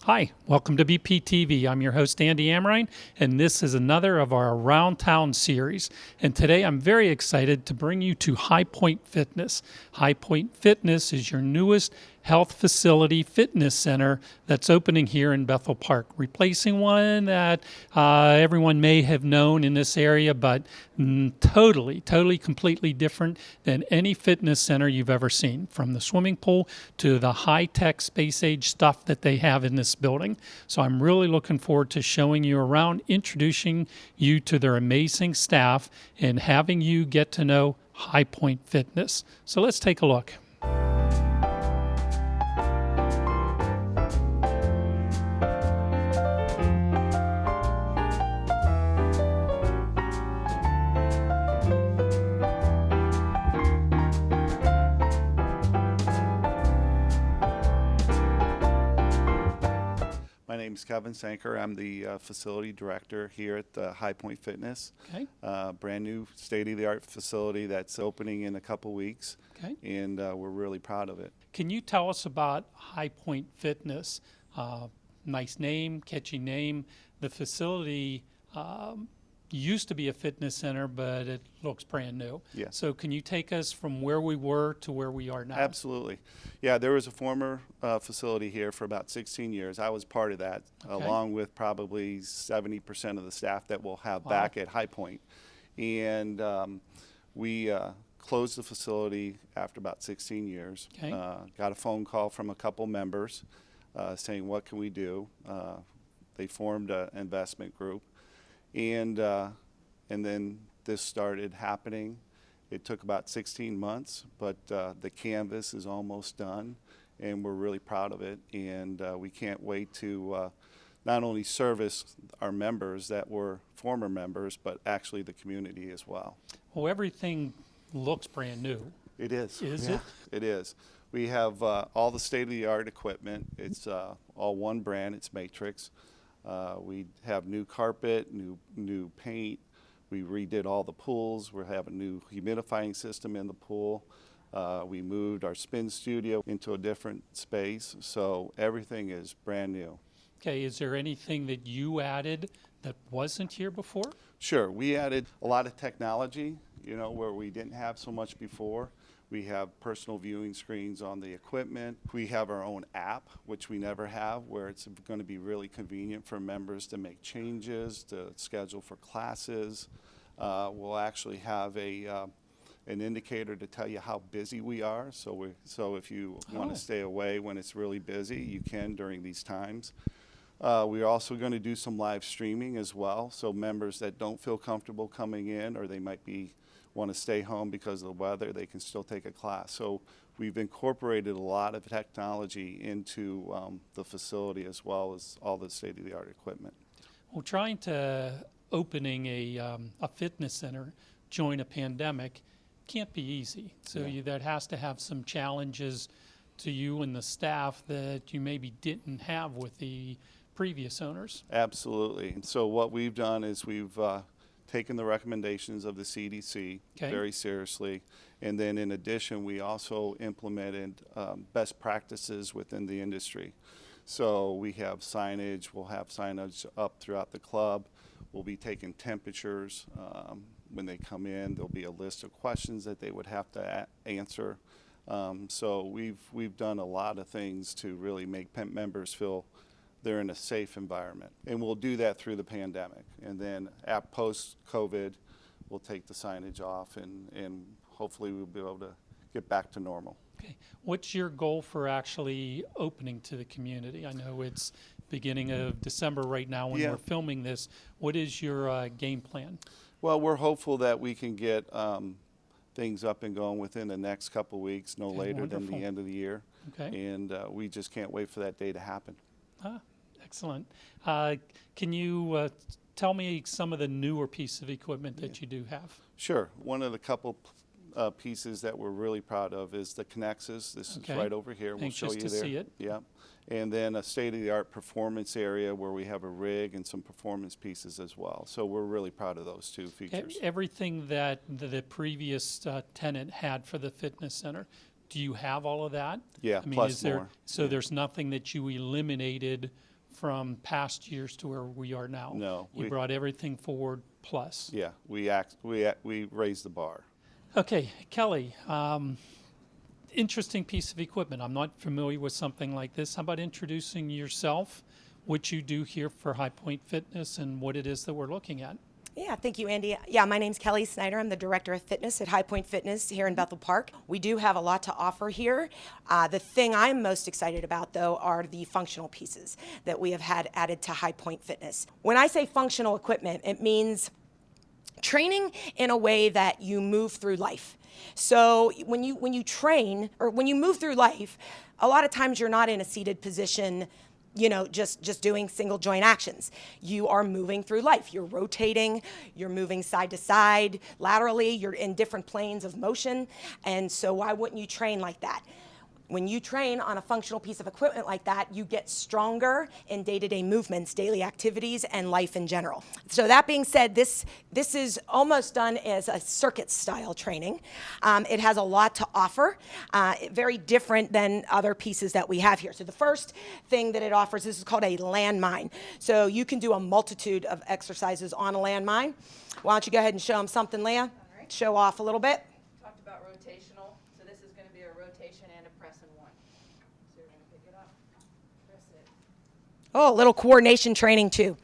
Hi, welcome to BPTV. I'm your host, Andy Amrine, and this is another of our Around Town series. And today I'm very excited to bring you to High Point Fitness. High Point Fitness is your newest health facility fitness center that's opening here in Bethel Park, replacing one that everyone may have known in this area, but totally, completely different than any fitness center you've ever seen, from the swimming pool to the high-tech space-age stuff that they have in this building. So I'm really looking forward to showing you around, introducing you to their amazing staff, and having you get to know High Point Fitness. So let's take a look. My name is Kevin Sanker. I'm the facility director here at High Point Fitness. Okay. Brand new state-of-the-art facility that's opening in a couple weeks. Okay. And we're really proud of it. Can you tell us about High Point Fitness? Nice name, catchy name. The facility used to be a fitness center, but it looks brand new. Yeah. So can you take us from where we were to where we are now? Absolutely. Yeah, there was a former facility here for about 16 years. I was part of that, Okay. along with probably 70% of the staff that we'll have back at High Point. And we closed the facility after about 16 years. Okay. Got a phone call from a couple members saying, what can we do? They formed an investment group. And then this started happening. It took about 16 months, but the canvas is almost done, and we're really proud of it. And we can't wait to not only service our members that were former members, but actually the community as well. Well, everything looks brand new. It is. Is Yeah, it? It is. We have all the state-of-the-art equipment. It's all one brand. It's Matrix. We have new carpet, new paint. We redid all the pools. We have a new humidifying system in the pool. We moved our spin studio into a different space. So everything is brand new. Okay, is there anything that you added that wasn't here before? Sure, we added a lot of technology, where we didn't have so much before. We have personal viewing screens on the equipment. We have our own app, which we never have, where it's going to be really convenient for members to make changes, to schedule for classes. We'll actually have an indicator to tell you how busy we are. So if you want to stay away when it's really busy, you can during these times. We're also going to do some live streaming as well. So members that don't feel comfortable coming in, or they might want to stay home because of the weather, they can still take a class. So we've incorporated a lot of technology into the facility, as well as all the state-of-the-art equipment. Well, trying to opening a fitness center during a pandemic can't be easy. So Yeah. that has to have some challenges to you and the staff that you maybe didn't have with the previous owners. Absolutely. And so what we've done is we've taken the recommendations of the CDC Okay. very seriously. And then in addition, we also implemented best practices within the industry. So we have signage, we'll have signage up throughout the club. We'll be taking temperatures when they come in. There'll be a list of questions that they would have to answer. So we've done a lot of things to really make members feel they're in a safe environment. And we'll do that through the pandemic. And then at post-COVID, we'll take the signage off, and hopefully we'll be able to get back to normal. Okay. What's your goal for actually opening to the community? I know it's beginning of December right now when Yeah. we're filming this. What is your game plan? Well, we're hopeful that we can get things up and going within the next couple weeks, no Okay, later than wonderful. the end of the year. Okay. And we just can't wait for that day to happen. Excellent. Can you tell me some of the newer pieces of equipment that you do have? Sure. One of the couple pieces that we're really proud of is the Connexus. This Okay. is right over here. We'll Anxious show you to there. see it. Yeah. And then a state-of-the-art performance area where we have a rig and some performance pieces as well. So we're really proud of those two features. Everything that the previous tenant had for the fitness center, do you have all of that? Yeah, I mean, plus is there, more. so Yeah. there's nothing that you eliminated from past years to where we are now. No, You brought everything forward plus. Yeah, we raised the bar. Okay, Kelly, interesting piece of equipment. I'm not familiar with something like this. How about introducing yourself, what you do here for High Point Fitness, and what it is that we're looking at? Yeah, thank you, Andy. Yeah, my name's Kelly Snyder. I'm the Director of Fitness at High Point Fitness here in Bethel Park. We do have a lot to offer here. The thing I'm most excited about, though, are the functional pieces that we have had added to High Point Fitness. When I say functional equipment, it means training in a way that you move through life. So when you train or when you move through life, a lot of times you're not in a seated position, just doing single joint actions. You are moving through life. You're rotating, you're moving side to side, laterally, you're in different planes of motion. And so why wouldn't you train like that? When you train on a functional piece of equipment like that, you get stronger in day-to-day movements, daily activities, and life in general. So that being said, this is almost done as a circuit-style training. It has a lot to offer, very different than other pieces that we have here. So the first thing that it offers, this is called a landmine. So you can do a multitude of exercises on a landmine. Why don't you go ahead and show them something, Leah? All right. Show off a little bit. Talked about rotational, so this is going to be a rotation and a press in one. So you're going to pick it up, press it. Oh, a little coordination training too.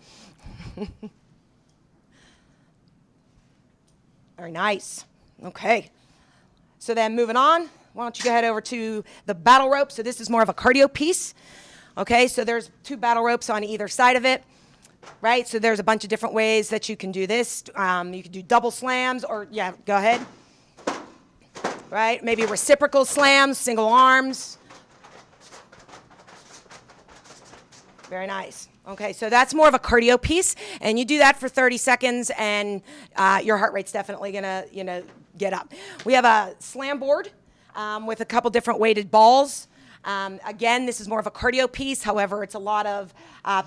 Very nice. Okay. So then moving on, why don't you go ahead over to the battle rope. So this is more of a cardio piece. Okay, so there's 2 battle ropes on either side of it. Right, so there's a bunch of different ways that you can do this. You can do double slams or, yeah, go ahead. Right, maybe reciprocal slams, single arms. Very nice. Okay, so that's more of a cardio piece, and you do that for 30 seconds, and your heart rate's definitely gonna, get up. We have a slam board with a couple different weighted balls. Again, this is more of a cardio piece. However, it's a lot of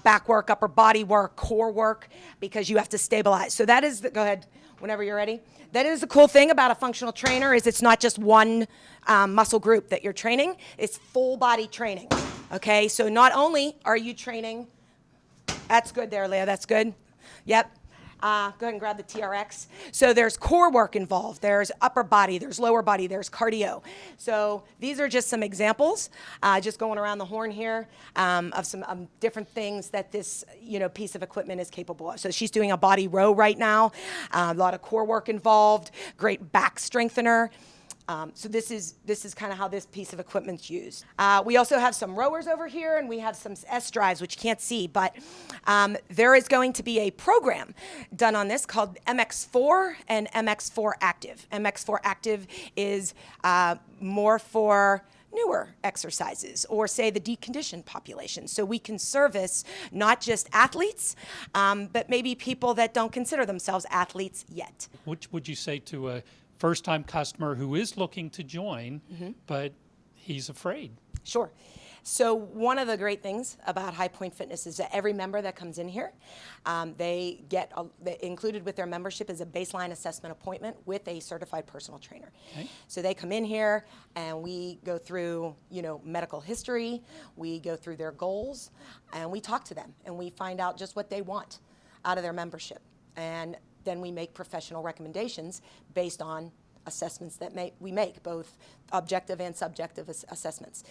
back work, upper body work, core work, because you have to stabilize. So that is, go ahead, whenever you're ready. That is the cool thing about a functional trainer is it's not just one muscle group that you're training. It's full body training. Okay, so not only are you training, that's good there, Leah, that's good. Yep. Go ahead and grab the TRX. So there's core work involved. There's upper body. There's lower body. There's cardio. So these are just some examples, just going around the horn here, of some different things that this piece of equipment is capable of. So she's doing a body row right now. A lot of core work involved. Great back strengthener. So this is kind of how this piece of equipment's used. We also have some rowers over here, and we have some S drives, which you can't see, but there is going to be a program done on this called MX4 and MX4 Active. MX4 Active is more for newer exercises or say the deconditioned population. So we can service not just athletes, but maybe people that don't consider themselves athletes yet. Which would you say to a first-time customer who is looking to join, but he's afraid? Sure. So one of the great things about High Point Fitness is that every member that comes in here, they get included with their membership is a baseline assessment appointment with a certified personal trainer. Okay. So they come in here and we go through, medical history, we go through their goals, and we talk to them and we find out just what they want out of their membership. And then we make professional recommendations based on assessments that we make, both objective and subjective assessments.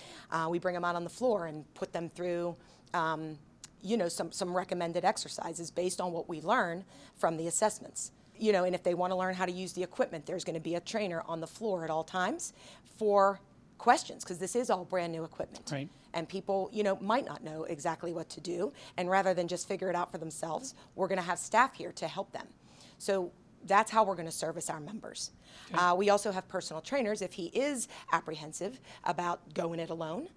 We bring them out on the floor and put them through, some recommended exercises based on what we learn from the assessments. And if they want to learn how to use the equipment, there's going to be a trainer on the floor at all times for questions, because this is all brand new equipment. Right. And people, might not know exactly what to do. And rather than just figure it out for themselves, we're going to have staff here to help them. So that's how we're going to service our members. Okay. We also have personal trainers. If he is apprehensive about going it alone,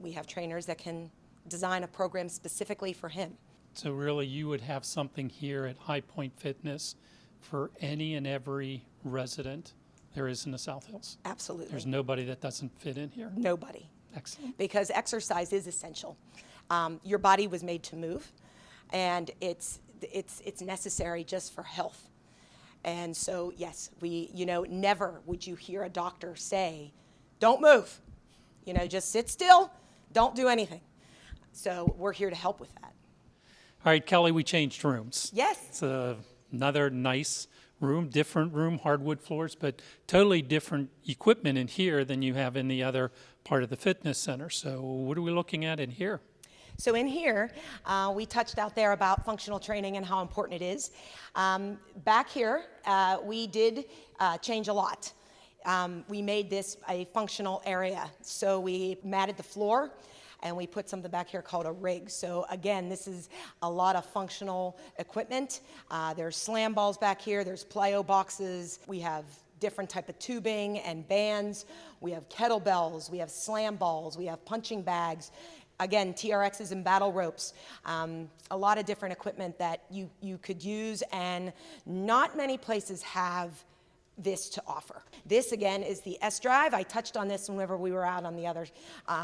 we have trainers that can design a program specifically for him. So really you would have something here at High Point Fitness for any and every resident there is in the South Hills. Absolutely. There's nobody that doesn't fit in here. Nobody. Excellent. Because exercise is essential. Your body was made to move, and it's necessary just for health. And so, yes, never would you hear a doctor say, don't move, just sit still, don't do anything. So we're here to help with that. All right, Kelly, we changed rooms. Yes. It's another nice room, different room, hardwood floors, but totally different equipment in here than you have in the other part of the fitness center. So what are we looking at in here? So in here, we touched out there about functional training and how important it is. Back here, we did change a lot. We made this a functional area. So we matted the floor, and we put something back here called a rig. So again, this is a lot of functional equipment. There's slam balls back here, there's plyo boxes, we have different type of tubing and bands, we have kettlebells, we have slam balls, we have punching bags, again, TRXs and battle ropes, a lot of different equipment that you could use, and not many places have this to offer. This again is the S-Drive. I touched on this whenever we were out on the other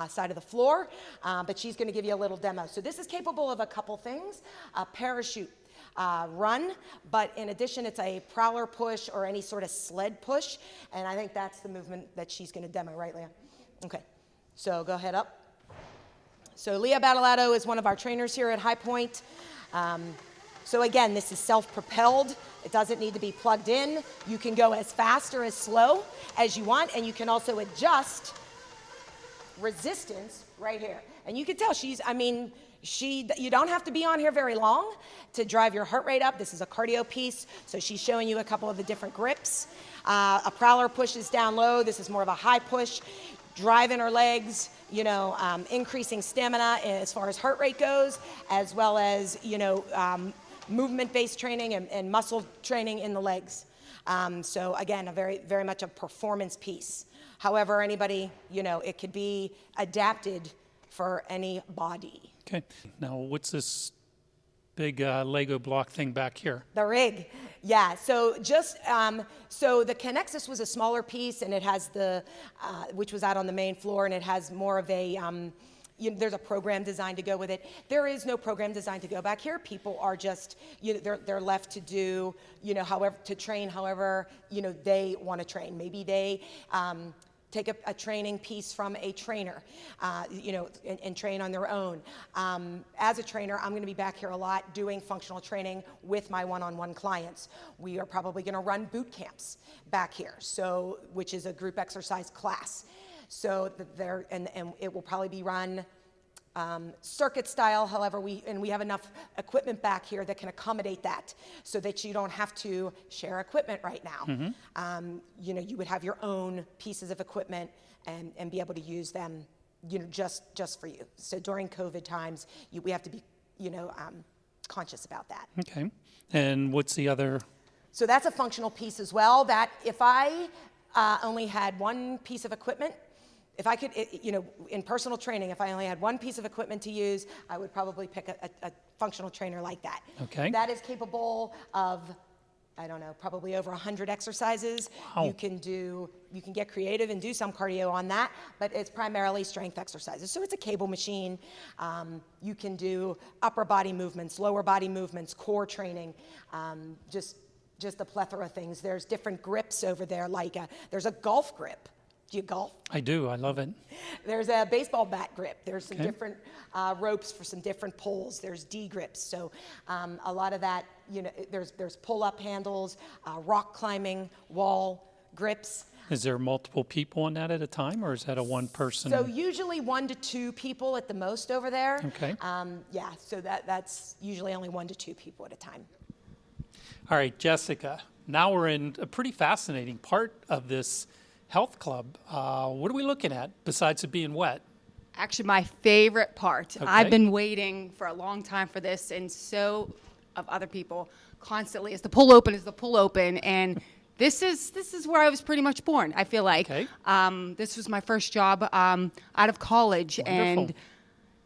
side of the floor, but she's going to give you a little demo. So this is capable of a couple things: a parachute run, but in addition, it's a prowler push or any sort of sled push, and I think that's the movement that she's going to demo, right, Leah? Okay, so go ahead up. So Leah Battalato is one of our trainers here at High Point. So again, this is self-propelled. It doesn't need to be plugged in. You can go as fast or as slow as you want, and you can also adjust resistance right here. And you can tell you don't have to be on here very long to drive your heart rate up. This is a cardio piece, so she's showing you a couple of the different grips. A prowler push is down low. This is more of a high push. Driving her legs, increasing stamina as far as heart rate goes, as well as, movement-based training and muscle training in the legs. So again, a very, very much a performance piece. However, anybody, it could be adapted for any body. Okay, now what's this big Lego block thing back here? The rig, yeah. So so the Connexus was a smaller piece, and it has which was out on the main floor, and it has more of a, there's a program designed to go with it. There is no program designed to go back here. People are just, they're left to do, to train however, they want to train. Maybe they, take a training piece from a trainer, and train on their own. As a trainer, I'm going to be back here a lot doing functional training with my one-on-one clients. We are probably going to run boot camps back here, which is a group exercise class. So and it will probably be run circuit style. However, we have enough equipment back here that can accommodate that, so that you don't have to share equipment right now. Mm-hmm. You would have your own pieces of equipment and be able to use them, just for you. So during COVID times, we have to be, conscious about that. Okay, and what's the other? So that's a functional piece as well. That if I only had one piece of equipment. If I could, in personal training, if I only had one piece of equipment to use, I would probably pick a functional trainer like that. Okay. That is capable of, probably over 100 exercises. Wow. You can get creative and do some cardio on that, but it's primarily strength exercises. So it's a cable machine. You can do upper body movements, lower body movements, core training, just a plethora of things. There's different grips over there, there's a golf grip. Do you golf? I do. I love it. There's a baseball bat grip. There's some different ropes for some different pulls. There's D grips. So a lot of that, there's pull-up handles, rock climbing, wall grips. Is there multiple people on that at a time, or is that a one person? So usually 1 to 2 people at the most over there. Okay. So that's usually only 1 to 2 people at a time. All right, Jessica. Now we're in a pretty fascinating part of this health club. What are we looking at besides it being wet? Actually, my favorite part. Okay. I've been waiting for a long time for this, and so of other people constantly. Is the pull open, and this is where I was pretty much born. I feel like this was my first job out of college. Wonderful. And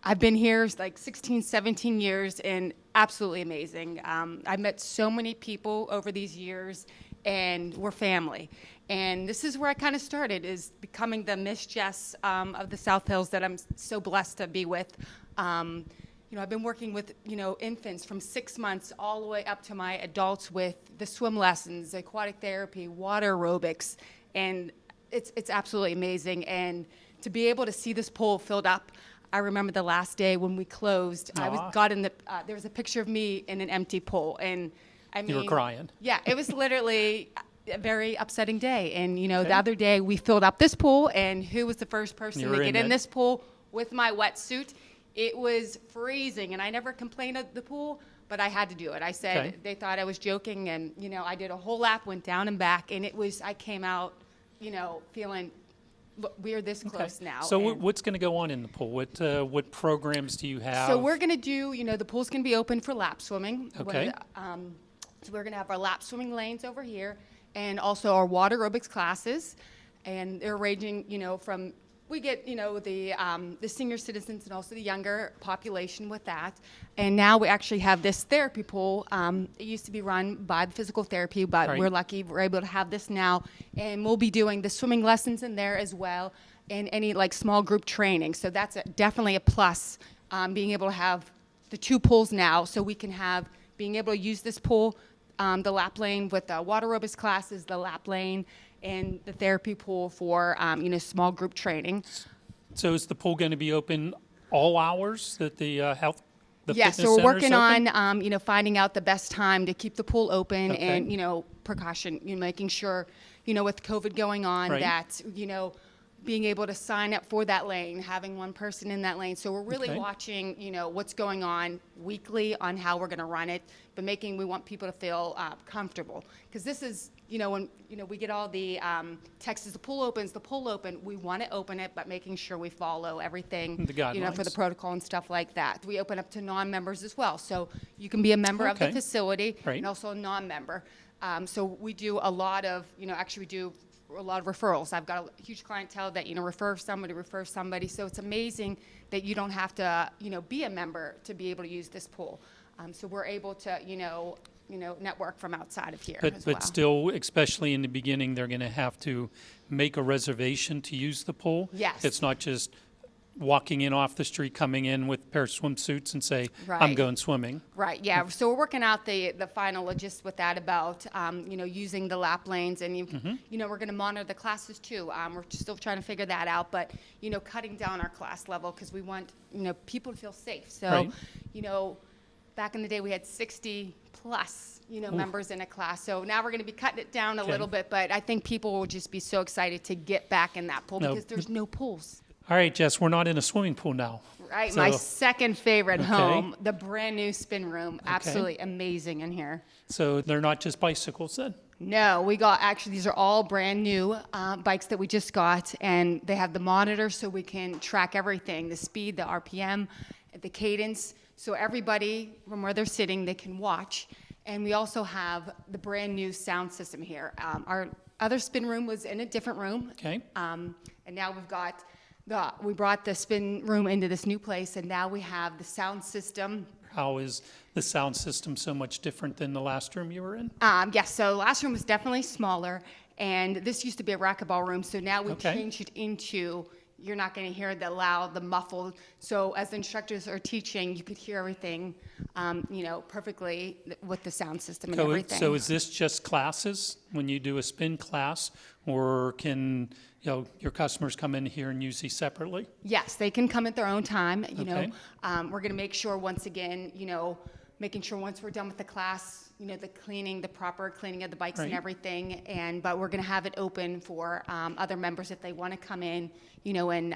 I've been here like 16, 17 years, and absolutely amazing. I've met so many people over these years, and we're family. And this is where I kind of started, is becoming the Miss Jess of the South Hills that I'm so blessed to be with. I've been working with, infants from 6 months all the way up to my adults with the swim lessons, aquatic therapy, water aerobics, and it's absolutely amazing. And to be able to see this pool filled up, I remember the last day when we closed. I Aw. got in the. There was a picture of me in an empty pool, and I mean, You were crying. Yeah, it was literally a very upsetting day. And you know, Okay. the other day we filled up this pool, and who was the first person You to were get in in it. this pool with my wetsuit? It was freezing, and I never complained of the pool, but I had to do it. I said Okay. they thought I was joking, and you know, I did a whole lap, went down and back, and it was. I came out, you know, feeling. Look, we're this Okay. close now. So and- what's going to go on in the pool? What programs do you have? So we're going to do, you know, the pool's going to be open for lap swimming. Okay. So we're going to have our lap swimming lanes over here, and also our water aerobics classes, and they're ranging, you know, from we get, you know, the senior citizens and also the younger population with that. And now we actually have this therapy pool. It used to be run by the physical therapy, but Right. we're lucky we're able to have this now, and we'll be doing the swimming lessons in there as well, and any like small group training. So that's definitely a plus, being able to have the two pools now, so we can have being able to use this pool, the lap lane with the water aerobics classes, the lap lane, and the therapy pool for you know, small group training. So is the pool going to be open all hours that the the Yeah, fitness so we're center's working open? on you know, finding out the best time to keep the pool open, Okay. and you know, precaution, you know, making sure, you know, with COVID going on, Right. that you know, being able to sign up for that lane, having one person in that lane. So we're really Okay. watching, you know, what's going on weekly on how we're going to run it, but we want people to feel comfortable, because this is, you know, when you know, we get all the texts, the pool open, we want to open it, but making sure we follow everything, The you know, for the guidelines. protocol and stuff like that. We open up to non-members as well, so you can be a member of the Okay. facility Right. and also a non-member. So we do a lot of, you know, actually we do a lot of referrals. I've got a huge clientele that, you know, refer somebody. So it's amazing that you don't have to, you know, be a member to be able to use this pool. So we're able to, you know, network from outside of here as well. But still, especially in the beginning, they're going to have to make a reservation to use the pool. Yes. It's not just walking in off the street, coming in with a pair of swimsuits and say, I'm Right. going swimming. Right, yeah. So we're working out the final logistics with that about, you know, using the lap lanes, and, you know, we're going to monitor the classes too. We're still trying to figure that out, but, you know, cutting down our class level, because we want, you know, people to feel safe. So, Right. you know, back in the day, we had 60 plus, you know, members in a class. So now we're going to be cutting it down a Okay. little bit, but I think people will just be so excited to get back in that pool, No, because there's no pools. All right, Jess, we're not in a swimming pool now. Right, So- my second favorite Okay. home, the brand new spin room. Absolutely amazing in here. So they're not just bicycles then? No, we got, actually, these are all brand new bikes that we just got, and they have the monitor so we can track everything, the speed, the RPM, the cadence, so everybody from where they're sitting, they can watch. And we also have the brand new sound system here. Our other spin room was in a different room. Okay. And now we brought the spin room into this new place, and now we have the sound system. How is the sound system so much different than the last room you were in? Yes, so last room was definitely smaller, and this used to be a racquetball room, so now we Okay. changed it into, you're not going to hear the loud, the muffled. So as the instructors are teaching, you could hear everything, you know, perfectly with the sound system and So, everything. so is this just classes when you do a spin class, or can your customers come in here and use these separately? Yes, they can come at their own time, you Okay. know. We're going to make sure, once again, you know, making sure once we're done with the class, you know, the proper cleaning of the bikes and Right. everything, but we're going to have it open for other members if they want to come in, you know, and,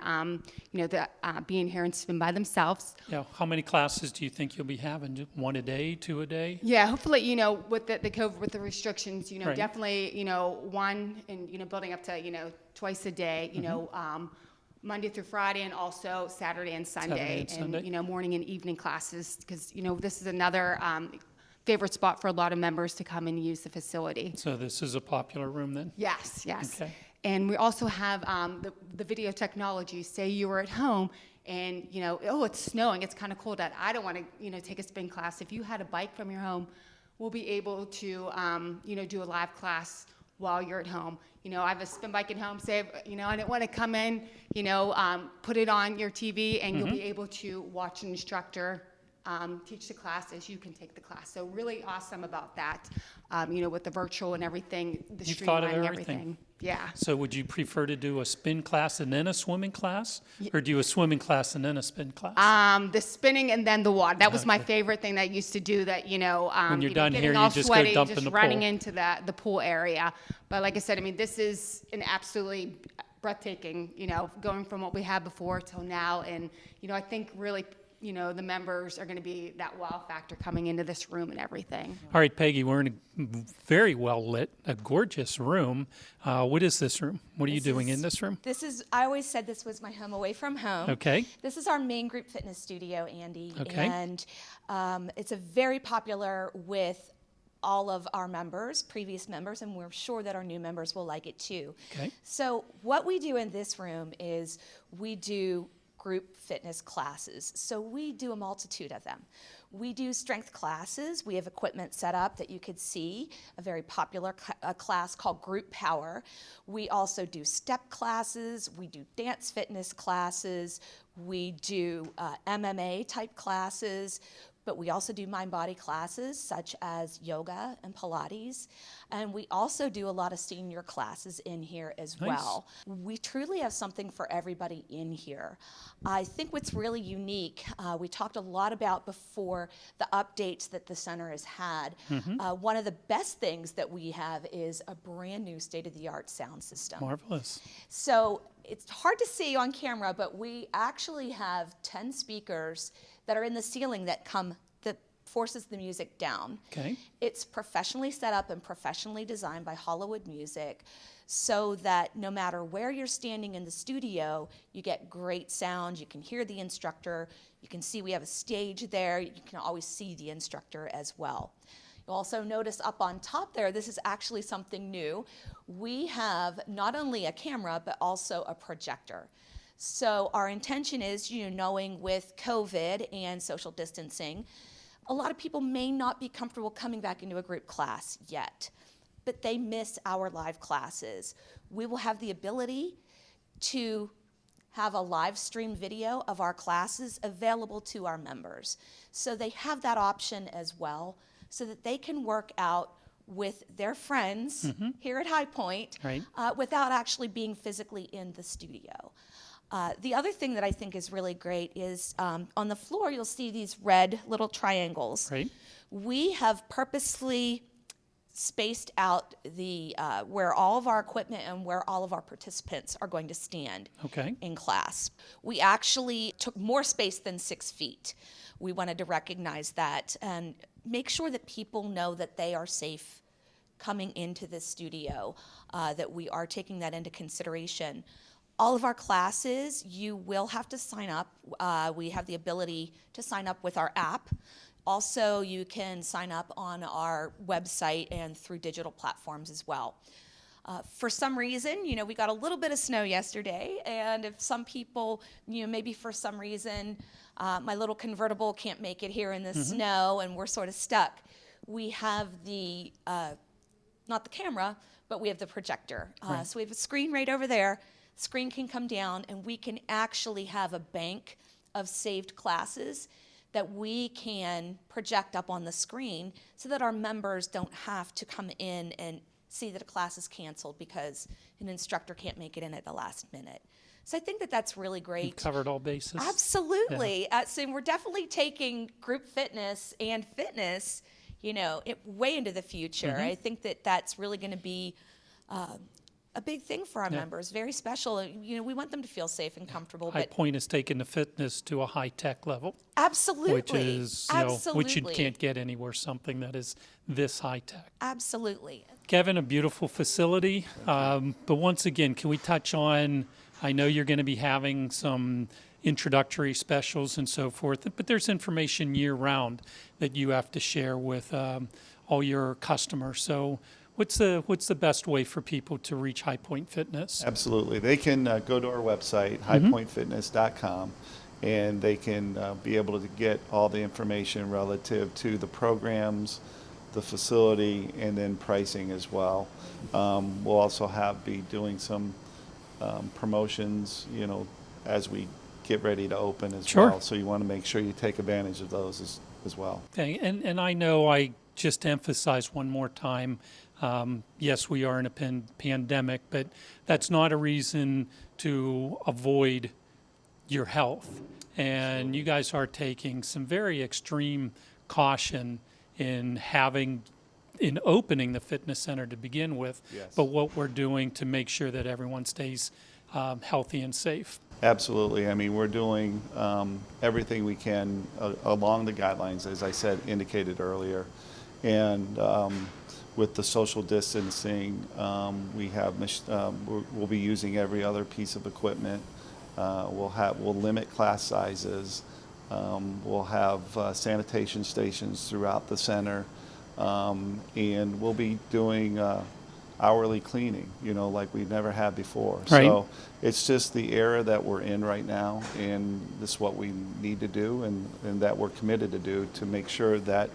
you know, being here and spin by themselves. Yeah, how many classes do you think you'll be having? Just one a day, two a day? Yeah, hopefully, you know, with the COVID, with the restrictions, you know, Right. definitely, you know, one, and, you know, building up to, you know, twice a day, you know, Monday through Friday, and also Saturday and Sunday, and Sunday. you know, morning and evening classes, because, you know, this is another favorite spot for a lot of members to come and use the facility. So this is a popular room then? Yes, yes. Okay. And we also have the video technology. Say you were at home and, you know, oh, it's snowing, it's kind of cold out. I don't want to, you know, take a spin class. If you had a bike from your home, we'll be able to, you know, do a live class while you're at home. You know, I have a spin bike at home. Say, you know, I didn't want to come in, you know, put it on your TV, and you'll be able to watch an instructor teach the class as you can take the class. So really awesome about that, with the virtual and everything, the You've thought of streamlining everything. Yeah. So would you prefer to do a spin class and then a swimming class? Or do a swimming class and then a spin class? The spinning and then the water. That was my Okay. favorite thing that I used to do. That When you're done getting here, you all just go sweaty, dump in just the running pool. into the pool area. But like I said, this is an absolutely breathtaking. Going from what we had before till now, and I think really, the members are going to be that wow factor coming into this room and everything. All right, Peggy, we're in a very well lit, a gorgeous room. What is this room? What are you doing in this room? I always said this was my home away from home. Okay. This is our main group fitness studio, Andy. Okay. And it's a very popular with all of our members, previous members, and we're sure that our new members will like it too. Okay. So what we do in this room is we do group fitness classes. So we do a multitude of them. We do strength classes. We have equipment set up that you could see, a very popular class called Group Power. We also do step classes. We do dance fitness classes. We do MMA type classes. But we also do mind-body classes such as yoga and Pilates. And we also do a lot of senior classes in here as Nice. well. We truly have something for everybody in here. I think what's really unique, we talked a lot about before the updates that the center has had. One of the best things that we have is a brand new state-of-the-art sound system. Marvelous. So it's hard to see on camera, but we actually have 10 speakers that are in the ceiling that forces the music down. Okay. It's professionally set up and professionally designed by Hollywood Music so that no matter where you're standing in the studio, you get great sound. You can hear the instructor. You can see we have a stage there. You can always see the instructor as well. You'll also notice up on top there, this is actually something new. We have not only a camera, but also a projector. So our intention is, knowing with COVID and social distancing, a lot of people may not be comfortable coming back into a group class yet, but they miss our live classes. We will have the ability to have a live stream video of our classes available to our members. So they have that option as well, so that they can work out with their friends here at High Point Right. Without actually being physically in the studio. The other thing that I think is really great is on the floor you'll see these red little triangles. Right. We have purposely spaced out the where all of our equipment and where all of our participants are going to stand Okay. in class. We actually took more space than 6 feet. We wanted to recognize that and make sure that people know that they are safe coming into this studio, that we are taking that into consideration. All of our classes, you will have to sign up. We have the ability to sign up with our app. Also, you can sign up on our website and through digital platforms as well. For some reason, we got a little bit of snow yesterday, and if some people, maybe for some reason, my little convertible can't make it here in the snow and we're sort of stuck, we have the, not the camera, but we have the projector. Right. So we have a screen right over there. Screen can come down and we can actually have a bank of saved classes that we can project up on the screen so that our members don't have to come in and see that a class is canceled because an instructor can't make it in at the last minute. So I think that that's really great. You've covered all bases. Absolutely. So we're definitely taking group fitness and fitness, way into the future. I think that that's really going to be a big thing for our members, very special. We want them to feel safe and comfortable. High But Point has taken the fitness to a high-tech level, absolutely, which is, absolutely, which you can't get anywhere, something that is this high-tech. absolutely. Kevin, a beautiful facility. But once again, can we touch on, I know you're going to be having some introductory specials and so forth, but there's information year-round that you have to share with all your customers. So what's the best way for people to reach High Point Fitness? Absolutely. They can go to our website, highpointfitness.com, and they can be able to get all the information relative to the programs, the facility, and then pricing as well. We'll also be doing some promotions, as we get ready to open as Sure. well. So you want to make sure you take advantage of those as well. Okay, and I know I just emphasize one more time, yes, we are in a pandemic, but that's not a reason to avoid your health. And you guys are taking some very extreme caution in opening the fitness center to begin with, Yes. but what we're doing to make sure that everyone stays healthy and safe. Absolutely. I mean, we're doing everything we can along the guidelines, as I said, indicated earlier. And with the social distancing, we'll be using every other piece of equipment. We'll limit class sizes. We'll have sanitation stations throughout the center, and we'll be doing hourly cleaning, like we've never had before. Right. So it's just the era that we're in right now, and this is what we need to do, and that we're committed to do to make sure that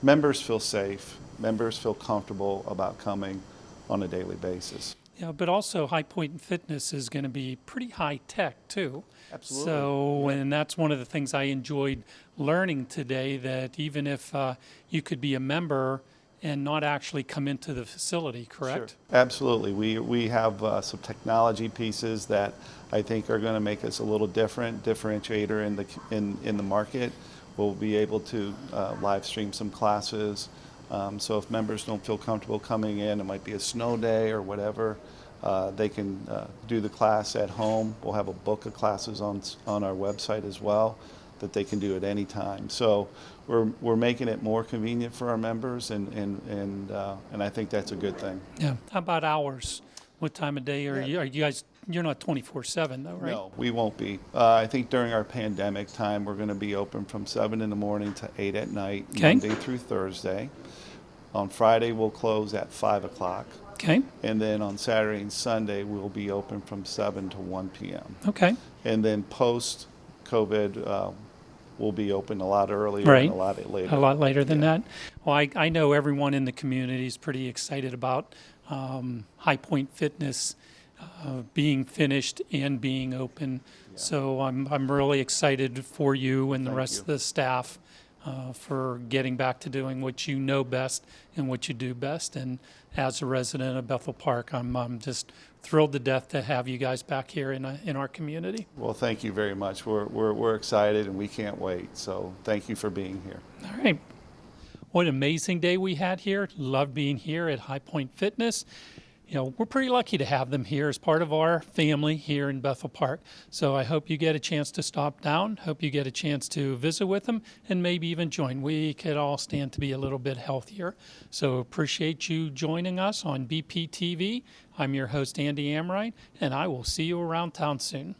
members feel safe, members feel comfortable about coming on a daily basis. Yeah, but also High Point Fitness is going to be pretty high tech too. Absolutely. So, and that's one of the things I enjoyed learning today, that even if you could be a member and not actually come into the facility, correct? Sure. Absolutely. We have some technology pieces that I think are going to make us a little differentiator in the market. We'll be able to live stream some classes. So if members don't feel comfortable coming in, it might be a snow day or whatever, they can do the class at home. We'll have a book of classes on our website as well that they can do at any time. So we're making it more convenient for our members, and I think that's a good thing. Yeah. How about hours? What time of day are you guys? You're not 24/7 though, right? No, we won't be. I think during our pandemic time, we're going to be open from 7 in the morning to 8 at night, Okay. Monday through Thursday. On Friday, we'll close at 5 o'clock. Okay. And then on Saturday and Sunday, we'll be open from 7 to 1 p.m. Okay. And then post-COVID, we'll be open a lot earlier Right. and a lot later. A lot later than Yeah. that. Well, I know everyone in the community is pretty excited about High Point Fitness being finished and being open. So I'm really excited for you and the Thank rest you. of the staff for getting back to doing what you know best and what you do best. And as a resident of Bethel Park, I'm just thrilled to death to have you guys back here in our community. Well, thank you very much. We're excited and we can't wait. So thank you for being here. All right. What an amazing day we had here. Loved being here at High Point Fitness. We're pretty lucky to have them here as part of our family here in Bethel Park. So I hope you get a chance to stop down. Hope you get a chance to visit with them and maybe even join. We could all stand to be a little bit healthier. So appreciate you joining us on BPTV. I'm your host, Andy Amrine, and I will see you around town soon.